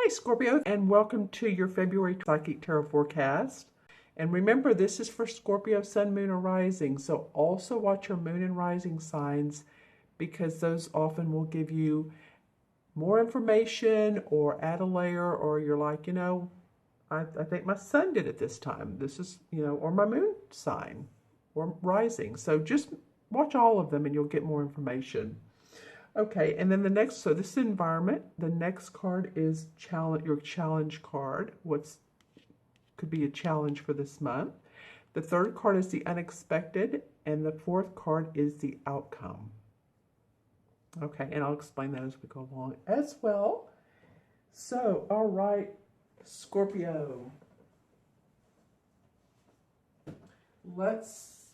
Hi Scorpio, and welcome to your February Psychic Tarot forecast. And remember, this is for Scorpio Sun, Moon, or Rising, so also watch your Moon and Rising signs because those often will give you more information or add a layer, or you're like, I think my Sun did it this time. This is, or my Moon sign or Rising. So just watch all of them and you'll get more information. Okay, and then the next, so this is environment. The next card is your challenge card. Could be a challenge for this month. The third card is the unexpected, and the fourth card is the outcome. Okay, and I'll explain that as we go along as well. So, all right, Scorpio. Let's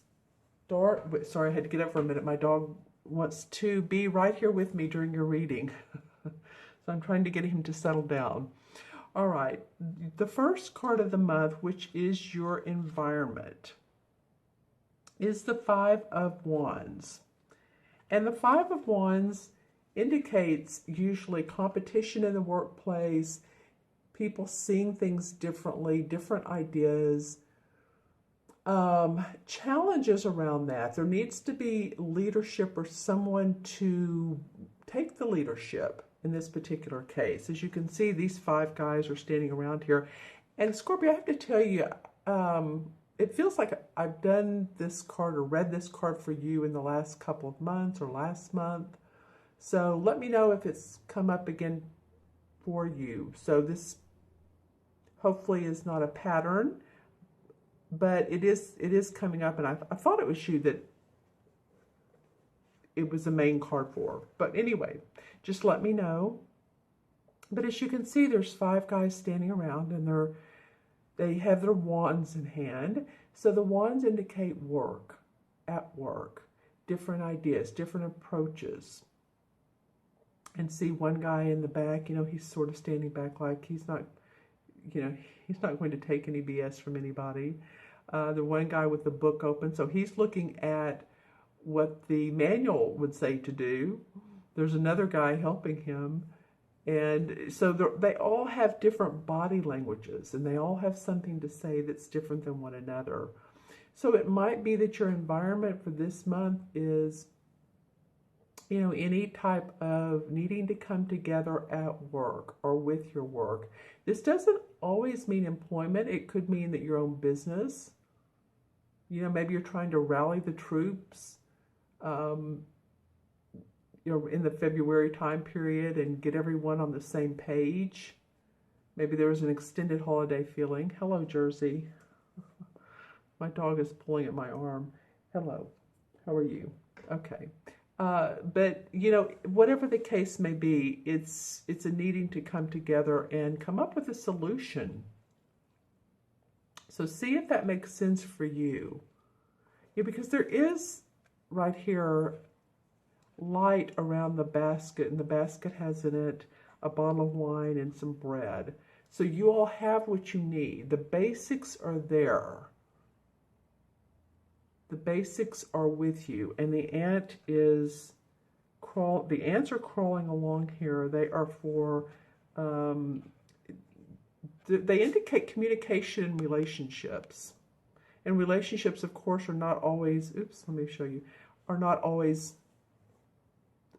start with, sorry, I had to get up for a minute. My dog wants to be right here with me during your reading. So I'm trying to get him to settle down. All right, the first card of the month, which is your environment, is the Five of Wands. And the Five of Wands indicates usually competition in the workplace, people seeing things differently, different ideas, challenges around that. There needs to be leadership or someone to take the leadership in this particular case. As you can see, these five guys are standing around here. And Scorpio, I have to tell you, it feels like I've done this card or read this card for you in the last couple of months or last month. So let me know if it's come up again for you. So this hopefully is not a pattern, but it is coming up, and I thought it was you that it was the main card for. But anyway, just let me know. But as you can see, there's five guys standing around, and they have their wands in hand. So the wands indicate work, at work, different ideas, different approaches. And see one guy in the back, he's sort of standing back like he's not, he's not going to take any BS from anybody. The one guy with the book open, so he's looking at what the manual would say to do. There's another guy helping him. And so they all have different body languages, and they all have something to say that's different than one another. So it might be that your environment for this month is, any type of needing to come together at work or with your work. This doesn't always mean employment. It could mean that your own business, maybe you're trying to rally the troops, in the February time period and get everyone on the same page. Maybe there was an extended holiday feeling. Hello, Jersey. My dog is pulling at my arm. Hello, how are you? Okay. But, whatever the case may be, it's a needing to come together and come up with a solution. So see if that makes sense for you. Because there is right here light around the basket, and the basket has in it a bottle of wine and some bread. So you all have what you need. The basics are there. The basics are with you, and the ants are crawling along here. They are for, they indicate communication and relationships. And relationships, of course, are not always, let me show you, are not always,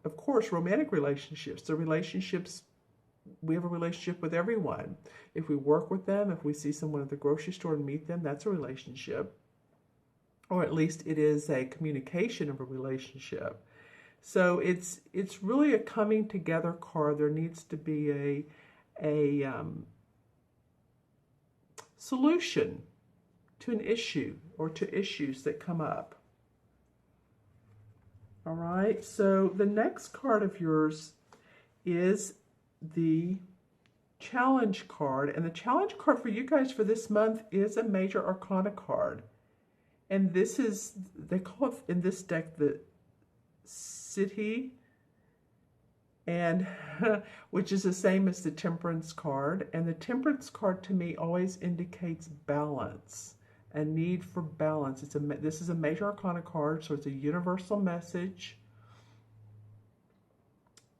of course, romantic relationships. The relationships, we have a relationship with everyone. If we work with them, if we see someone at the grocery store and meet them, that's a relationship. Or at least it is a communication of a relationship. So it's really a coming together card. There needs to be a solution to an issue or to issues that come up. All right, so the next card of yours is the challenge card. And the challenge card for you guys for this month is a major arcana card. And this is, they call it in this deck the City, and which is the same as the Temperance card. And the Temperance card to me always indicates balance, a need for balance. This is a major arcana card, so it's a universal message.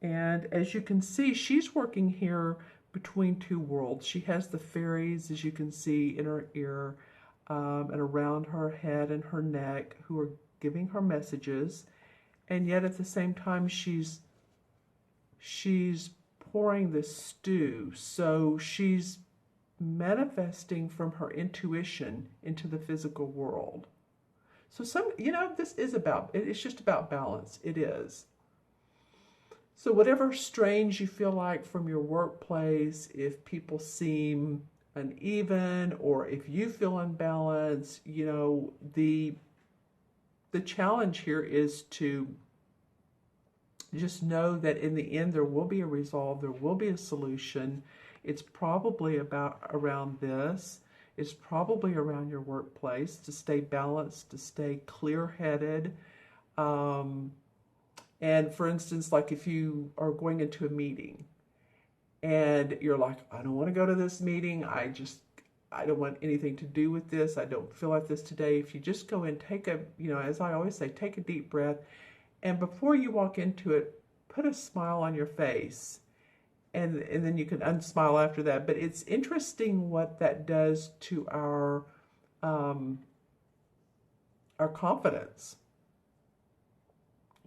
And as you can see, she's working here between two worlds. She has the fairies, as you can see, in her ear and around her head and her neck, who are giving her messages, and yet at the same time she's pouring this stew. So she's manifesting from her intuition into the physical world. So this is it's just about balance. It is. So whatever strains you feel like from your workplace, if people seem uneven or if you feel unbalanced, the challenge here is to just know that in the end there will be a resolve, there will be a solution. It's probably around this. It's probably around your workplace, to stay balanced, to stay clear-headed. And for instance, like if you are going into a meeting and you're like, I don't want to go to this meeting. I don't want anything to do with this. I don't feel like this today. If you just go and take as I always say, take a deep breath. And before you walk into it, put a smile on your face. And then you can unsmile after that. But it's interesting what that does to our confidence.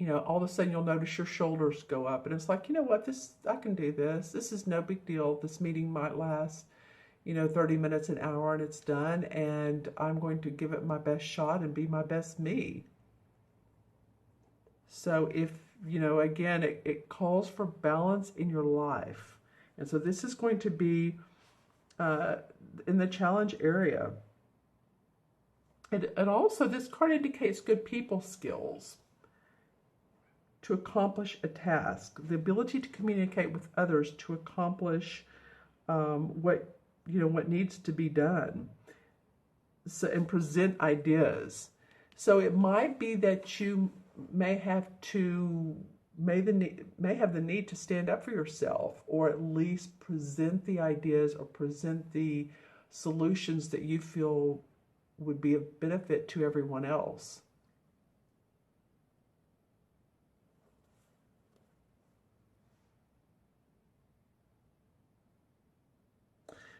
All of a sudden you'll notice your shoulders go up. And it's like, you know what, I can do this. This is no big deal. This meeting might last, 30 minutes, an hour, and it's done. And I'm going to give it my best shot and be my best me. So if, again, it calls for balance in your life. And so this is going to be in the challenge area. And also this card indicates good people skills to accomplish a task, the ability to communicate with others to accomplish what needs to be done, and present ideas. So it might be that you may have the need to stand up for yourself, or at least present the ideas or present the solutions that you feel would be of benefit to everyone else.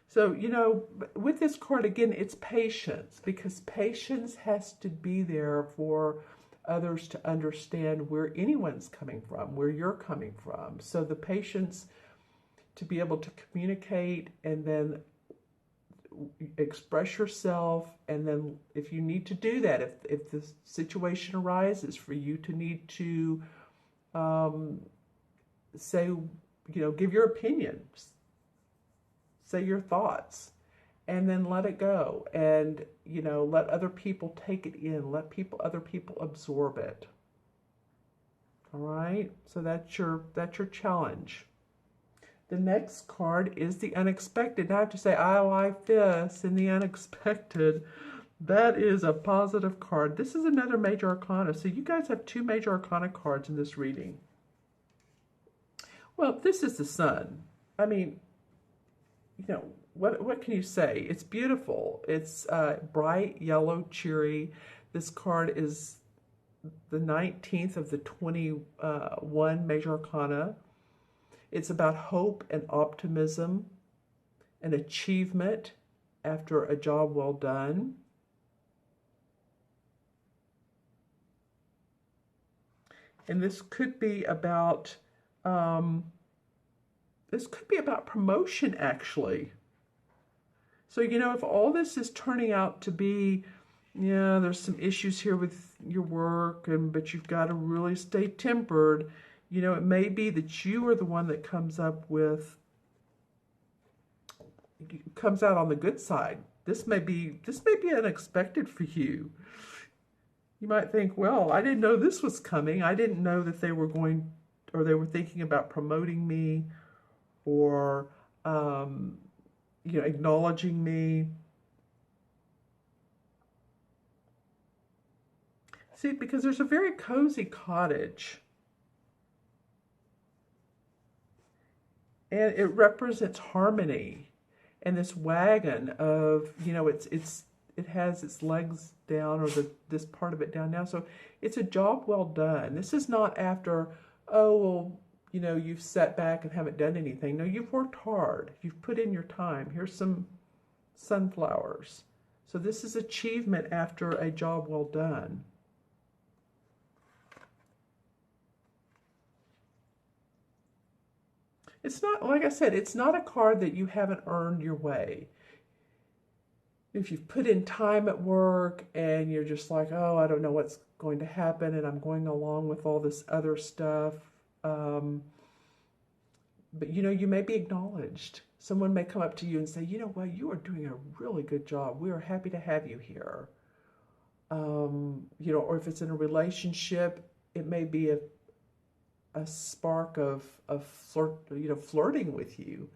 So, with this card, again, it's patience, because patience has to be there for others to understand where anyone's coming from, where you're coming from. So the patience to be able to communicate and then express yourself. And then if you need to do that, if the situation arises for you to need to say, give your opinion, say your thoughts, and then let it go, and let other people take it in, let other people absorb it. All right, so that's your challenge. The next card is the unexpected. Now I have to say, I like this, in the unexpected. That is a positive card. This is another major arcana. So you guys have two major arcana cards in this reading. Well, this is the sun. I mean, what can you say? It's beautiful. It's bright, yellow, cheery. This card is the 19th of the 21 major arcana. It's about hope and optimism and achievement after a job well done. And this could be about promotion, actually. So, if all this is turning out to be, there's some issues here with your work, but you've got to really stay tempered. It may be that you are the one that comes out on the good side. This may be unexpected for you. You might think, well, I didn't know this was coming. I didn't know that they were thinking about promoting me, or acknowledging me. See, because there's a very cozy cottage, and it represents harmony. And this wagon of, it has its legs down, or this part of it down now. So it's a job well done. This is not after, oh, well, you know, you've sat back and haven't done anything. No, you've worked hard. You've put in your time. Here's some sunflowers. So this is achievement after a job well done. It's not, like I said, it's not a card that you haven't earned your way. If you've put in time at work and you're just like, oh, I don't know what's going to happen and I'm going along with all this other stuff. But, you know, you may be acknowledged. Someone may come up to you and say, you know what, you are doing a really good job. We are happy to have you here. You know, or if it's in a relationship, it may be a spark of flirting with you.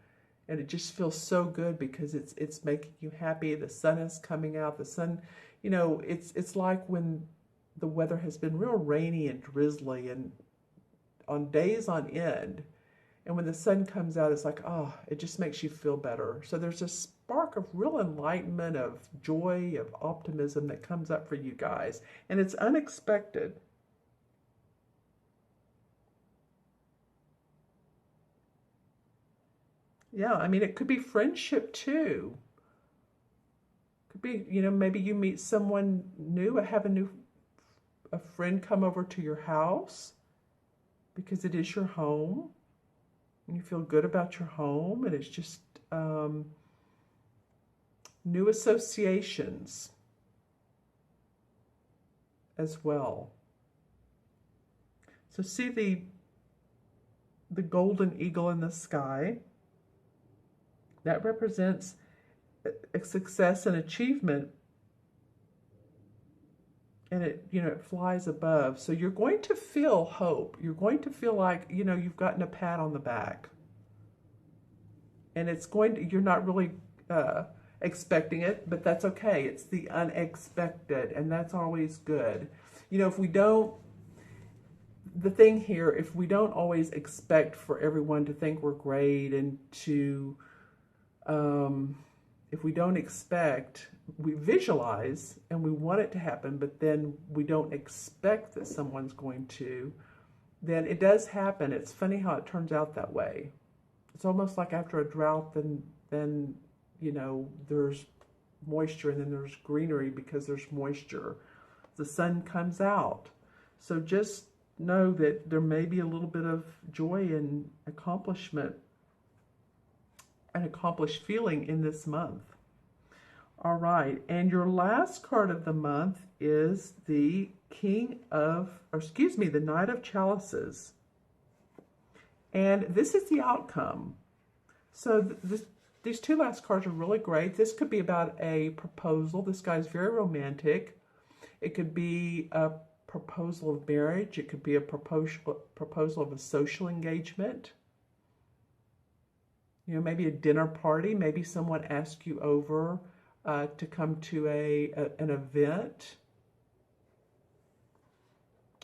And it just feels so good because it's making you happy. The sun is coming out. The sun, you know, it's like when the weather has been real rainy and drizzly and on days on end. And when the sun comes out, it's like, oh, it just makes you feel better. So there's a spark of real enlightenment, of joy, of optimism that comes up for you guys. And it's unexpected. Yeah, I mean, it could be friendship too. Could be, you know, maybe you meet someone new, have a friend come over to your house because it is your home. And you feel good about your home, and it's just new associations as well. So see the golden eagle in the sky. That represents a success and achievement. And it, you know, it flies above. So you're going to feel hope. You're going to feel like, you know, you've gotten a pat on the back. And it's going to, you're not really expecting it, but that's okay. It's the unexpected, and that's always good. You know, if we don't, the thing here, if we don't always expect for everyone to think we're great and to, if we don't expect, we visualize and we want it to happen, but then we don't expect that someone's going to, then it does happen. It's funny how it turns out that way. It's almost like after a drought, then you know, there's moisture and then there's greenery because there's moisture. The sun comes out. So just know that there may be a little bit of joy and accomplishment, an accomplished feeling in this month. All right, and your last card of the month is the the Knight of Chalices. And this is the outcome. So these two last cards are really great. This could be about a proposal. This guy's very romantic. It could be a proposal of marriage. It could be a proposal of a social engagement. You know, maybe a dinner party. Maybe someone asked you over to come to an event.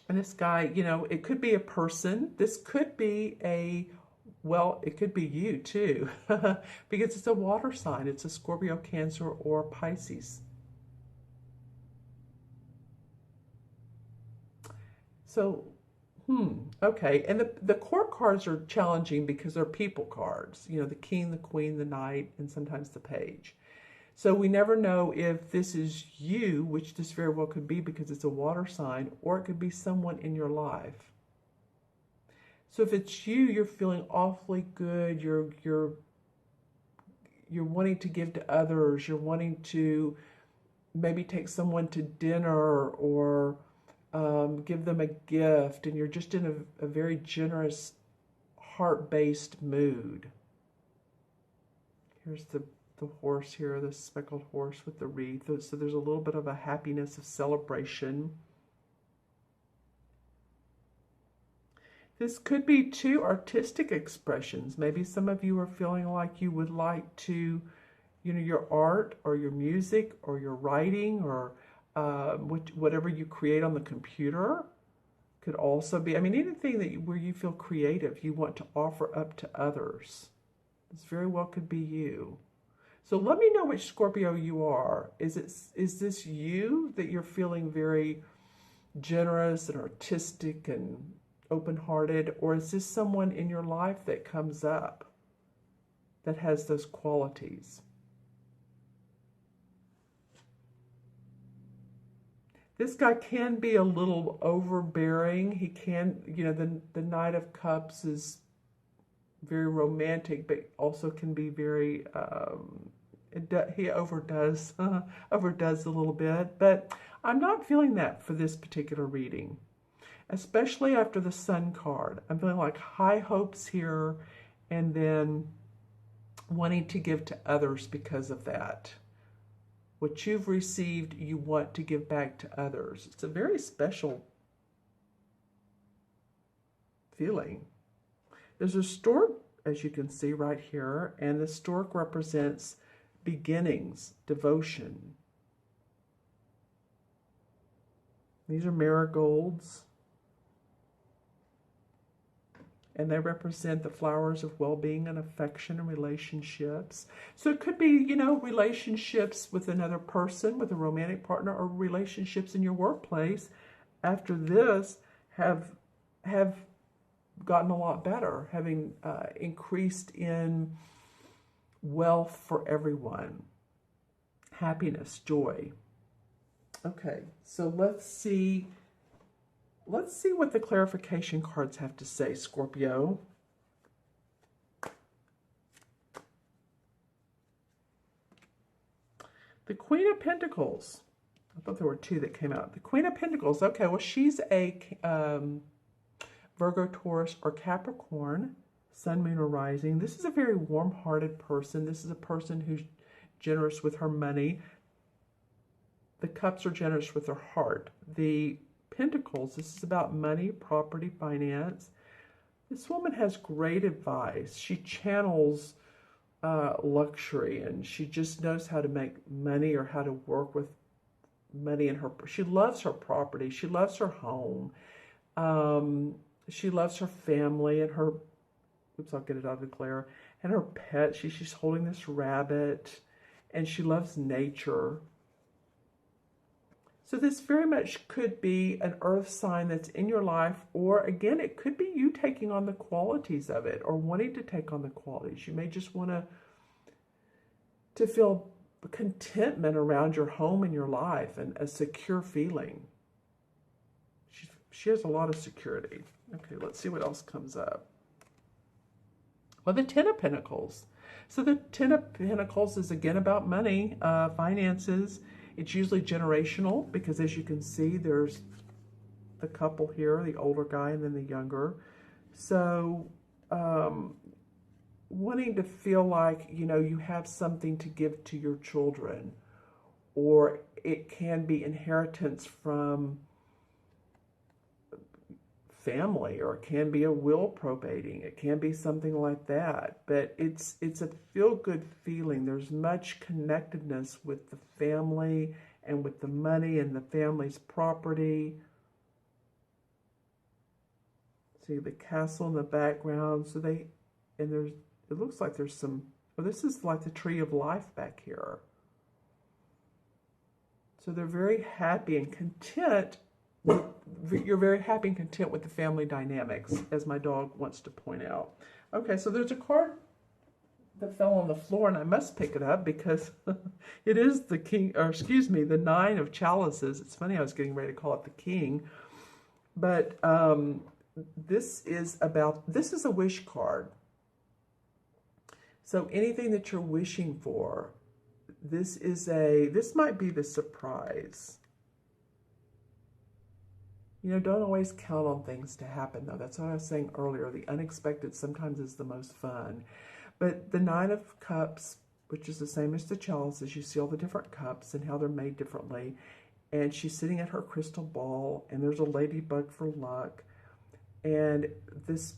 And this guy, you know, it could be a person. This could be it could be you too, because it's a water sign. It's a Scorpio, Cancer, or Pisces. So, okay. And the court cards are challenging because they're people cards. You know, the king, the queen, the knight, and sometimes the page. So we never know if this is you, which this very well could be because it's a water sign, or it could be someone in your life. So if it's you, you're feeling awfully good. You're wanting to give to others. You're wanting to maybe take someone to dinner or give them a gift, and you're just in a very generous, heart-based mood. Here's the horse here, the speckled horse with the wreath. So there's a little bit of a happiness of celebration. This could be two artistic expressions. Maybe some of you are feeling like you would like to, you know, your art or your music or your writing or whatever you create on the computer could also be, I mean, anything where you feel creative, you want to offer up to others. This very well could be you. So let me know which Scorpio you are. Is this you, that you're feeling very generous and artistic and open-hearted, or is this someone in your life that comes up that has those qualities? This guy can be a little overbearing. He can, you know, the Knight of Cups is very romantic, but also can be very, he overdoes, overdoes a little bit. But I'm not feeling that for this particular reading, especially after the Sun card. I'm feeling like high hopes here, and then wanting to give to others because of that. What you've received, you want to give back to others. It's a very special feeling. There's a stork, as you can see right here, and the stork represents beginnings, devotion. These are marigolds, and they represent the flowers of well-being and affection and relationships. So it could be, you know, relationships with another person, with a romantic partner, or relationships in your workplace after this have gotten a lot better, having increased in wealth for everyone, happiness, joy. Okay, so let's see what the clarification cards have to say, Scorpio. The Queen of Pentacles. I thought there were two that came out. The Queen of Pentacles. Okay, well, she's a Virgo, Taurus, or Capricorn, Sun, Moon, or Rising. This is a very warm-hearted person. This is a person who's generous with her money. The Cups are generous with their heart. The Pentacles, this is about money, property, finance. This woman has great advice. She channels luxury, and she just knows how to make money, or how to work with money in her. She loves her property. She loves her home. She loves her family and her, oops, I'll get it out of the glare, and her pet. She's holding this rabbit, and she loves nature. So this very much could be an earth sign that's in your life, or again, it could be you taking on the qualities of it, or wanting to take on the qualities. You may just want to feel contentment around your home and your life, and a secure feeling. She has a lot of security. Okay, let's see what else comes up. Well, the Ten of Pentacles. So the Ten of Pentacles is again about money, finances. It's usually generational, because as you can see, there's the couple here, the older guy and then the younger. So wanting to feel like, you know, you have something to give to your children, or it can be inheritance from family, or it can be a will probating. It can be something like that, but it's a feel-good feeling. There's much connectedness with the family and with the money and the family's property. See the castle in the background. So it looks like there's some, well, this is like the tree of life back here. So they're very happy and content. You're very happy and content with the family dynamics, as my dog wants to point out. Okay, so there's a card that fell on the floor, and I must pick it up because it is the king, or excuse me, the Nine of Chalices. It's funny, I was getting ready to call it the King, but this is a wish card. So anything that you're wishing for, this might be the surprise. You know, don't always count on things to happen, though. That's what I was saying earlier. The unexpected sometimes is the most fun. But the Nine of Cups, which is the same as the chalices, you see all the different cups and how they're made differently. And she's sitting at her crystal ball, and there's a ladybug for luck. And this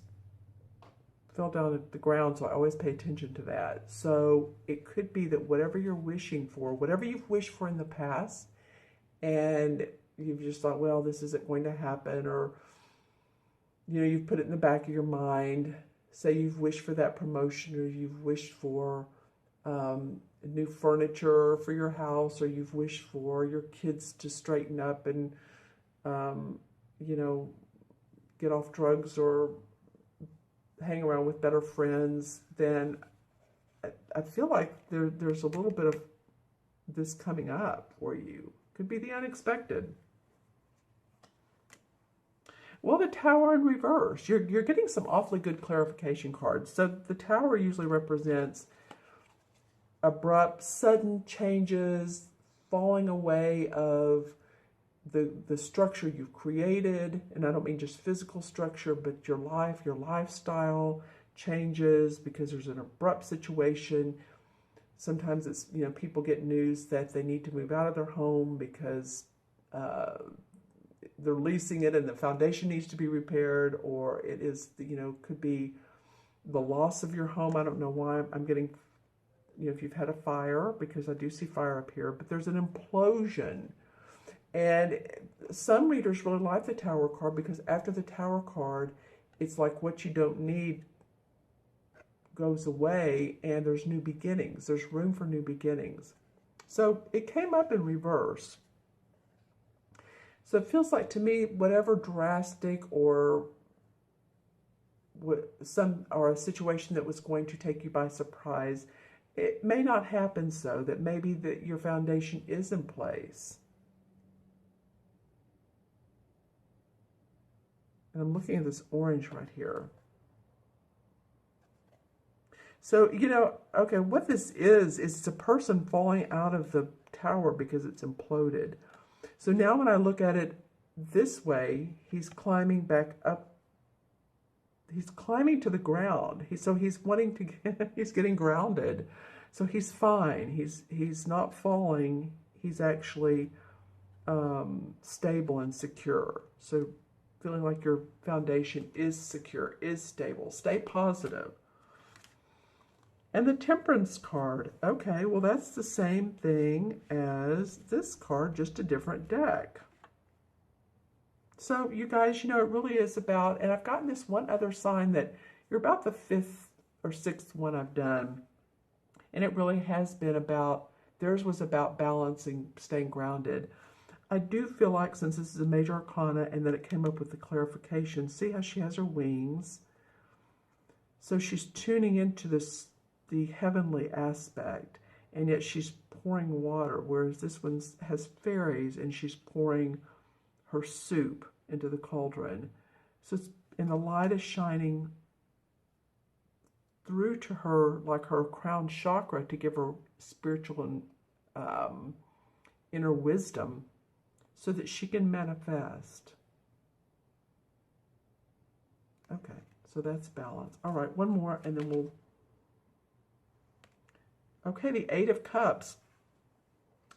fell down at the ground, so I always pay attention to that. So it could be that whatever you're wishing for, whatever you've wished for in the past, and you've just thought, well, this isn't going to happen, or, you know, you've put it in the back of your mind. Say you've wished for that promotion, or you've wished for new furniture for your house, or you've wished for your kids to straighten up and, you know, get off drugs or hang around with better friends, then I feel like there's a little bit of this coming up for you. Could be the unexpected. Well, the Tower in reverse. You're getting some awfully good clarification cards. So the Tower usually represents abrupt, sudden changes, falling away of the structure you've created. And I don't mean just physical structure, but your life, your lifestyle changes because there's an abrupt situation. Sometimes it's, you know, people get news that they need to move out of their home because they're leasing it and the foundation needs to be repaired, or it is, you know, could be the loss of your home. I don't know why I'm getting, you know, if you've had a fire, because I do see fire up here, but there's an implosion. And some readers really like the Tower card because after the Tower card, it's like what you don't need goes away and there's new beginnings. There's room for new beginnings. So it came up in reverse. So it feels like to me, whatever drastic or a situation that was going to take you by surprise, it may not happen so, that maybe that your foundation is in place. And I'm looking at this orange right here. So, you know, okay, what this is it's a person falling out of the tower because it's imploded. So now when I look at it this way, he's climbing back up. He's climbing to the ground. He's wanting to get, he's getting grounded. So he's fine. He's not falling. He's actually stable and secure. So feeling like your foundation is secure, is stable. Stay positive. And the Temperance card. Okay, well, that's the same thing as this card, just a different deck. So, you guys, you know, it really is about, and I've gotten this one other sign that you're about the 5th or 6th one I've done. And it really has been about, theirs was about balancing, staying grounded. I do feel like, since this is a major arcana and that it came up with the clarification, see how she has her wings? So she's tuning into this, the heavenly aspect, and yet she's pouring water, whereas this one has fairies and she's pouring her soup into the cauldron. So it's, and the light is shining through to her, like her crown chakra, to give her spiritual and inner wisdom so that she can manifest. Okay, so that's balance. All right, one more and then we'll... Okay, the 8 of Cups.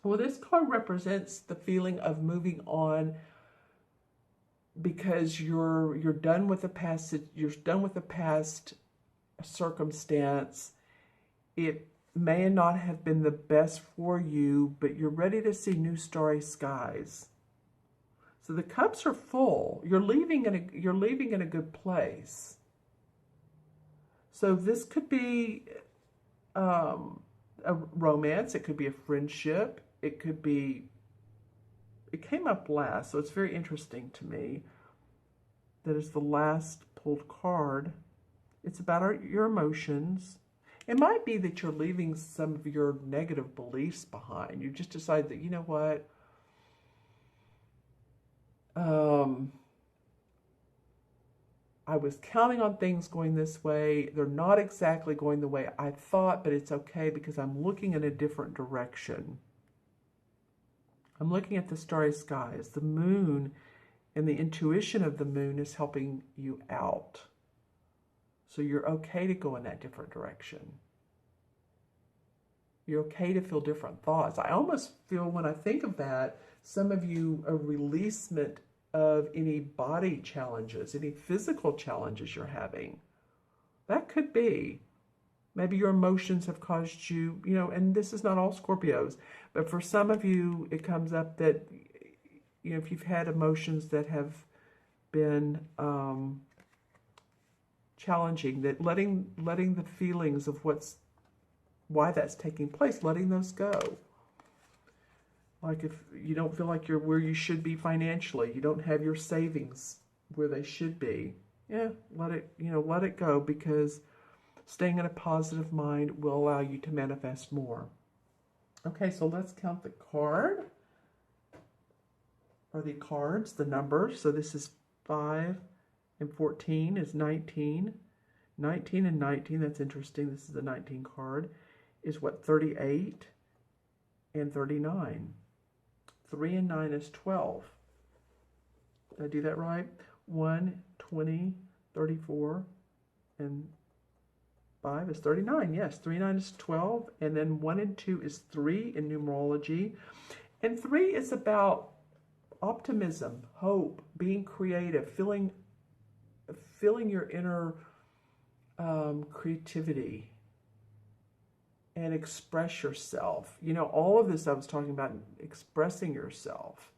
Well, this card represents the feeling of moving on because you're done with the past. You're done with the past circumstance. It may not have been the best for you, but you're ready to see new starry skies. So the cups are full. You're leaving in a good place. So this could be a romance, it could be a friendship, it could be, it came up last, so it's very interesting to me that is the last pulled card. It's about your emotions. It might be that you're leaving some of your negative beliefs behind. You just decide that, you know what, I was counting on things going this way. They're not exactly going the way I thought, but it's okay because I'm looking in a different direction. I'm looking at the starry skies. The moon and the intuition of the moon is helping you out. So you're okay to go in that different direction. You're okay to feel different thoughts. I almost feel, when I think of that, some of you, a releasement of any body challenges, any physical challenges you're having. That could be. Maybe your emotions have caused you, you know, and this is not all Scorpios, but for some of you, it comes up that, you know, if you've had emotions that have been challenging, that letting the feelings of why that's taking place, letting those go. Like if you don't feel like you're where you should be financially, you don't have your savings where they should be, yeah, let it go, because staying in a positive mind will allow you to manifest more. Okay, so let's count the card, or the cards, the numbers. So this is 5 and 14 is 19. 19 and 19, that's interesting. This is the 19 card, is what, 38 and 39. 3 and 9 is 12. Did I do that right? 1, 20, 34, and 5 is 39. Yes, 3 and 9 is 12. And then 1 and 2 is 3 in numerology. And 3 is about optimism, hope, being creative, feeling your inner creativity, and express yourself. You know, all of this I was talking about, expressing yourself.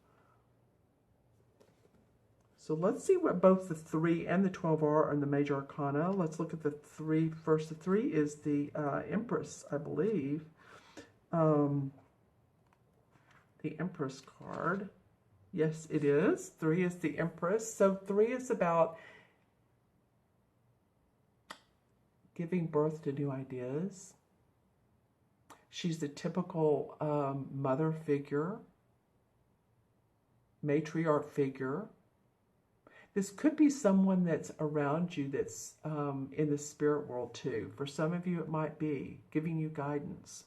So let's see what both the 3 and the 12 are in the major arcana. Let's look at the 3 first. The 3 is the Empress, I believe. The Empress card. Yes, it is. 3 is the Empress. So 3 is about giving birth to new ideas. She's the typical mother figure, matriarch figure. This could be someone that's around you that's in the spirit world too. For some of you, it might be giving you guidance.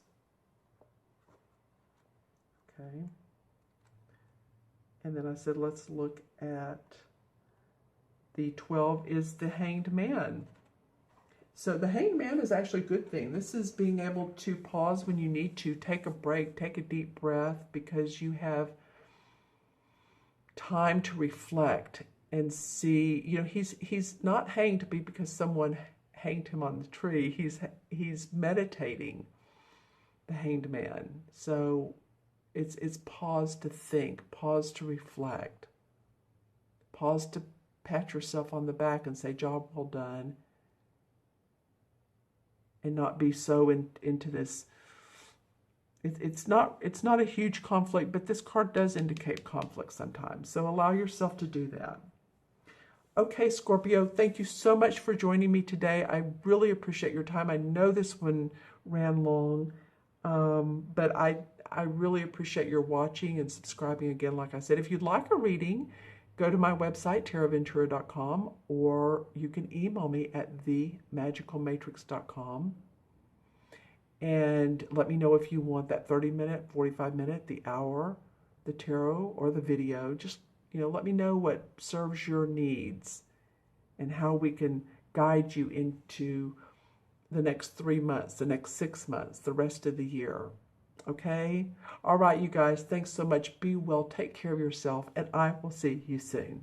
Okay. And then I said, let's look at the 12 is the Hanged Man. So the Hanged Man is actually a good thing. This is being able to pause when you need to, take a break, take a deep breath, because you have time to reflect and see. You know, he's not hanged to be because someone hanged him on the tree. He's meditating, the Hanged Man. So it's pause to think, pause to reflect, pause to pat yourself on the back and say, job well done, and not be so into this. It's not a huge conflict, but this card does indicate conflict sometimes. So allow yourself to do that. Okay, Scorpio, thank you so much for joining me today. I really appreciate your time. I know this one ran long, but I really appreciate your watching and subscribing again. Like I said, if you'd like a reading, go to my website, taraventura.com, or you can email me at themagicalmatrix.com. And let me know if you want that 30-minute, 45-minute, the hour, the tarot, or the video. Just, let me know what serves your needs and how we can guide you into the next 3 months, the next 6 months, the rest of the year. Okay? All right, you guys, thanks so much. Be well, take care of yourself, and I will see you soon.